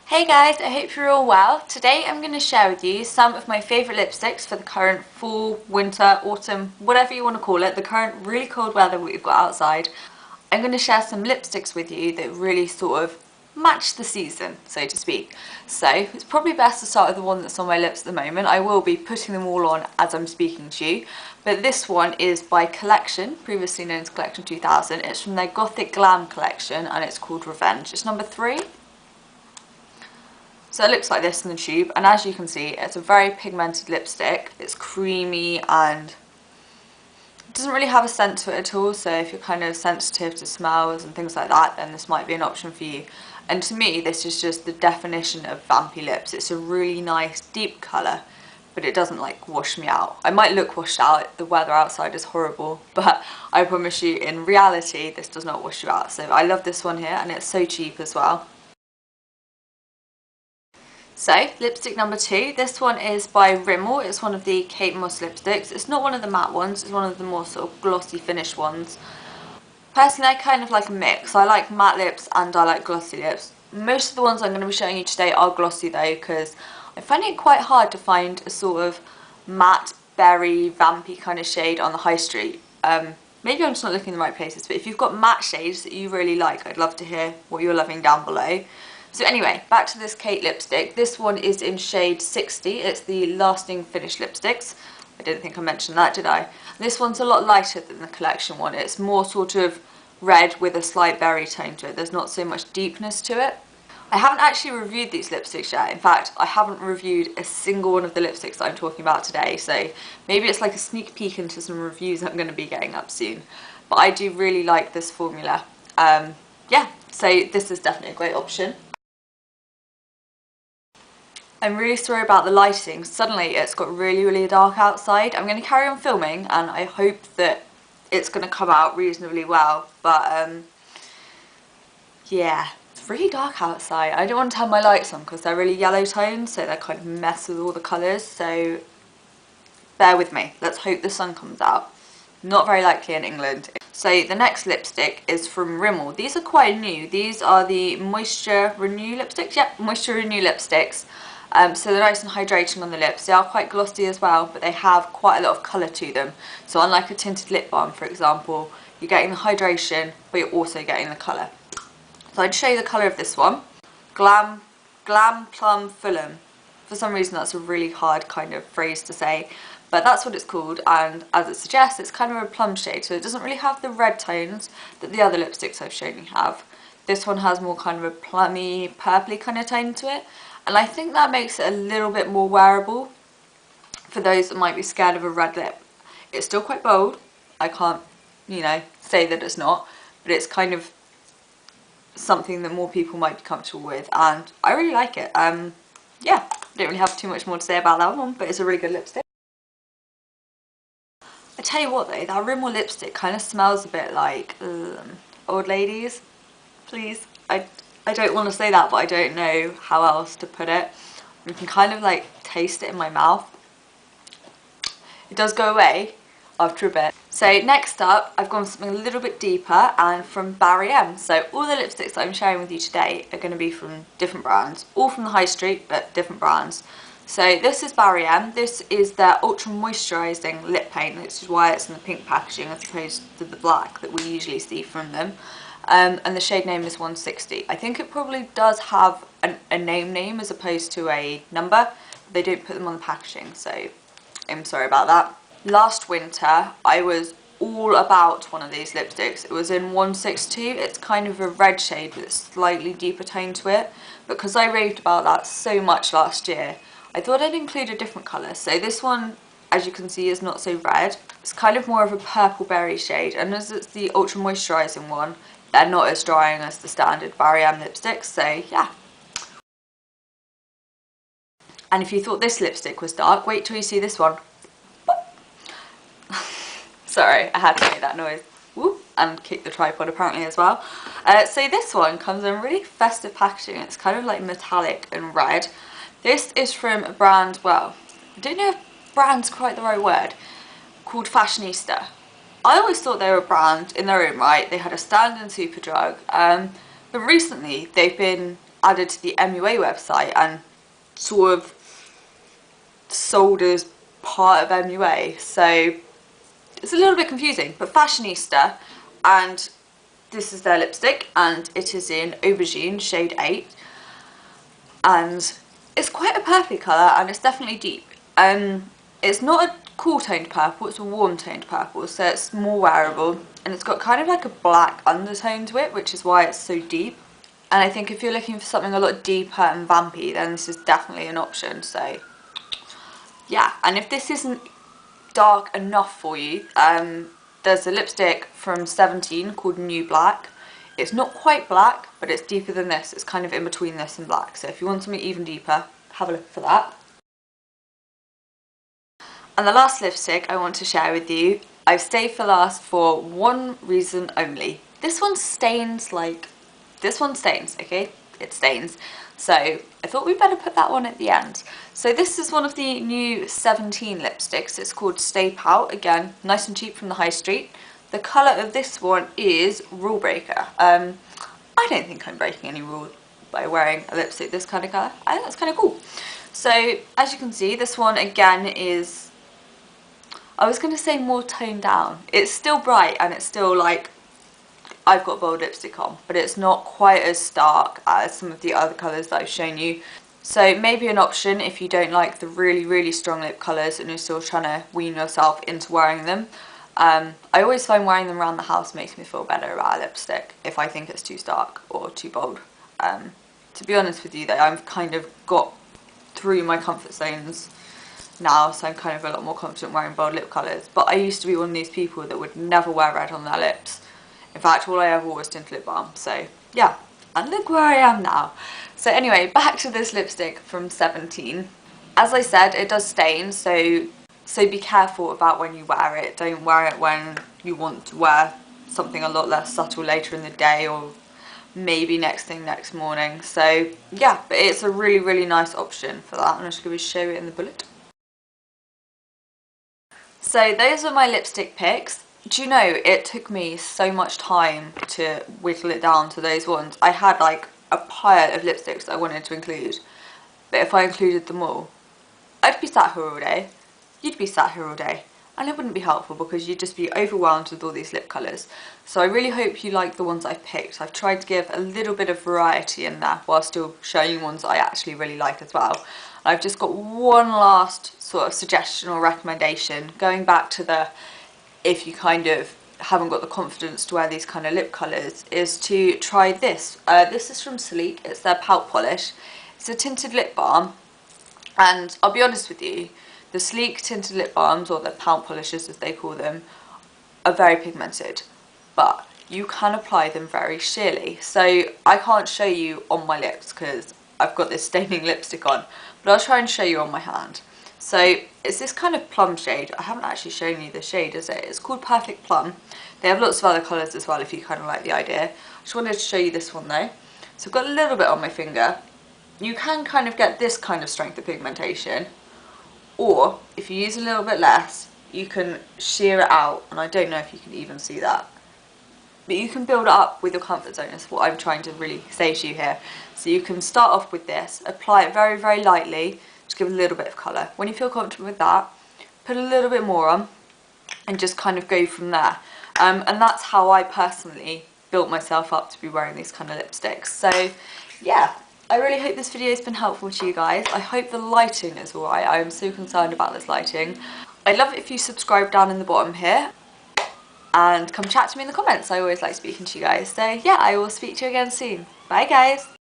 Hey guys, I hope you're all well. Today I'm going to share with you some of my favourite lipsticks for the current fall, winter, autumn, whatever you want to call it, the current really cold weather we've got outside. I'm going to share some lipsticks with you that really sort of match the season, so to speak. So it's probably best to start with the one that's on my lips at the moment. I will be putting them all on as I'm speaking to you, but this one is by Collection, previously known as Collection 2000. It's from their Gothic Glam collection and it's called Revenge. It's number 3. So it looks like this in the tube, and as you can see, it's a very pigmented lipstick. It's creamy and it doesn't really have a scent to it at all, so if you're kind of sensitive to smells and things like that, then this might be an option for you. And to me, this is just the definition of vampy lips. It's a really nice deep colour, but it doesn't like wash me out. I might look washed out, the weather outside is horrible, but I promise you in reality this does not wash you out. So I love this one here, and it's so cheap as well. So, lipstick number 2, this one is by Rimmel. It's one of the Kate Moss lipsticks. It's not one of the matte ones, it's one of the more sort of glossy finish ones. Personally, I kind of like a mix. I like matte lips and I like glossy lips. Most of the ones I'm going to be showing you today are glossy though, because I find it quite hard to find a sort of matte, berry, vampy kind of shade on the high street. Maybe I'm just not looking in the right places, but if you've got matte shades that you really like, I'd love to hear what you're loving down below. So anyway, back to this Kate lipstick. This one is in shade 60. It's the Lasting Finish lipsticks. I didn't think I mentioned that, did I? This one's a lot lighter than the Collection one. It's more sort of red with a slight berry tone to it. There's not so much deepness to it. I haven't actually reviewed these lipsticks yet. In fact, I haven't reviewed a single one of the lipsticks that I'm talking about today. So maybe it's like a sneak peek into some reviews I'm going to be getting up soon. But I do really like this formula. Yeah, so this is definitely a great option. I'm really sorry about the lighting. Suddenly it's got really dark outside. I'm going to carry on filming and I hope that it's going to come out reasonably well, but yeah, it's really dark outside. I don't want to turn my lights on because they're really yellow toned, so they kind of mess with all the colours, so bear with me. Let's hope the sun comes out. Not very likely in England. So the next lipstick is from Rimmel. These are quite new. These are the Moisture Renew lipsticks. Yep, Moisture Renew lipsticks. So they're nice and hydrating on the lips. They are quite glossy as well, but they have quite a lot of colour to them. So unlike a tinted lip balm, for example, you're getting the hydration, but you're also getting the colour. So I'd show you the colour of this one. Glam, Plum, Fulham. For some reason that's a really hard kind of phrase to say, but that's what it's called, and as it suggests, it's kind of a plum shade, so it doesn't really have the red tones that the other lipsticks I've shown you have. This one has more kind of a plummy, purpley kind of tone to it. And I think that makes it a little bit more wearable for those that might be scared of a red lip. It's still quite bold. I can't, you know, say that it's not, but it's kind of something that more people might be comfortable with, and I really like it. Yeah, I don't really have too much more to say about that one, but it's a really good lipstick. I tell you what though, that Rimmel lipstick kind of smells a bit like old ladies. Please, I don't want to say that, but I don't know how else to put it. You can kind of like taste it in my mouth. It does go away after a bit. So next up, I've gone for something a little bit deeper and from BarryM. So all the lipsticks that I'm sharing with you today are going to be from different brands, all from the high street, but different brands. So this is BarryM. This is their Ultra Moisturising lip paint, which is why it's in the pink packaging as opposed to the black that we usually see from them. And the shade name is 160. I think it probably does have a name as opposed to a number. They don't put them on the packaging, so I'm sorry about that. Last winter, I was all about one of these lipsticks. It was in 162. It's kind of a red shade with a slightly deeper tone to it. But because I raved about that so much last year, I thought I'd include a different colour. So this one, as you can see, is not so red. It's kind of more of a purple berry shade, and as it's the Ultra Moisturising one, they're not as drying as the standard BarryM lipsticks, so yeah. And if you thought this lipstick was dark, wait till you see this one. Sorry, I had to make that noise. Whoop, and kick the tripod apparently as well. So this one comes in really festive packaging. It's kind of like metallic and red. This is from a brand, well, I don't know if brand's quite the right word, called FashionistA. I always thought they were a brand in their own right. They had a stand in Superdrug, but recently they've been added to the MUA website and sort of sold as part of MUA, so it's a little bit confusing. But Fashionista, and this is their lipstick, and it is in Aubergine shade 8, and it's quite a purpley colour, and it's definitely deep. It's not a cool toned purple, it's a warm toned purple, so it's more wearable, and it's got kind of like a black undertone to it, which is why it's so deep. And I think if you're looking for something a lot deeper and vampy, then this is definitely an option. So yeah, and if this isn't dark enough for you, there's a lipstick from 17 called New Black. It's not quite black, but it's deeper than this. It's kind of in between this and black, so if you want something even deeper, have a look for that. And the last lipstick I want to share with you, I've saved for last for one reason only. This one stains, okay? It stains. So I thought we'd better put that one at the end. So this is one of the new 17 lipsticks. It's called Stay Pout. Again, nice and cheap from the high street. The colour of this one is Rule Breaker. I don't think I'm breaking any rule by wearing a lipstick this kind of colour. I think that's kind of cool. So as you can see, this one again is, I was going to say more toned down. It's still bright and it's still like, I've got bold lipstick on, but it's not quite as stark as some of the other colours that I've shown you. So maybe an option if you don't like the really strong lip colours and you're still trying to wean yourself into wearing them. I always find wearing them around the house makes me feel better about a lipstick if I think it's too stark or too bold. To be honest with you though, I've kind of got through my comfort zones now, so I'm kind of a lot more confident wearing bold lip colours. But I used to be one of these people that would never wear red on their lips. In fact, all I ever wore was tinted lip balm. So yeah, and look where I am now. So anyway, back to this lipstick from 17. As I said, it does stain, so be careful about when you wear it. Don't wear it when you want to wear something a lot less subtle later in the day, or maybe next morning. So yeah, but it's a really nice option for that. I'm just going to show it in the bullet. So those are my lipstick picks. Do you know, it took me so much time to whittle it down to those ones. I had like a pile of lipsticks that I wanted to include, but if I included them all, I'd be sat here all day, you'd be sat here all day, and it wouldn't be helpful because you'd just be overwhelmed with all these lip colours. So I really hope you like the ones I've picked. I've tried to give a little bit of variety in there while still showing you ones that I actually really like as well. I've just got one last sort of suggestion or recommendation, going back to the, if you kind of haven't got the confidence to wear these kind of lip colours, is to try this. This is from Sleek, it's their Pout polish. It's a tinted lip balm, and I'll be honest with you, the Sleek tinted lip balms, or the Pout polishes as they call them, are very pigmented, but you can apply them very sheerly. So I can't show you on my lips because I've got this staining lipstick on, but I'll try and show you on my hand. So it's this kind of plum shade. I haven't actually shown you the shade, is it? It's called Perfect Plum. They have lots of other colours as well if you kind of like the idea. I just wanted to show you this one though. So I've got a little bit on my finger. You can kind of get this kind of strength of pigmentation, or if you use a little bit less, you can sheer it out, and I don't know if you can even see that. But you can build it up with your comfort zone, is what I'm trying to really say to you here. So you can start off with this, apply it very lightly, just give it a little bit of colour. When you feel comfortable with that, put a little bit more on and just kind of go from there. And that's how I personally built myself up to be wearing these kind of lipsticks. So yeah, I really hope this video has been helpful to you guys. I hope the lighting is alright. I am so concerned about this lighting. I'd love it if you subscribe down in the bottom here and come chat to me in the comments. I always like speaking to you guys. So yeah, I will speak to you again soon. Bye guys.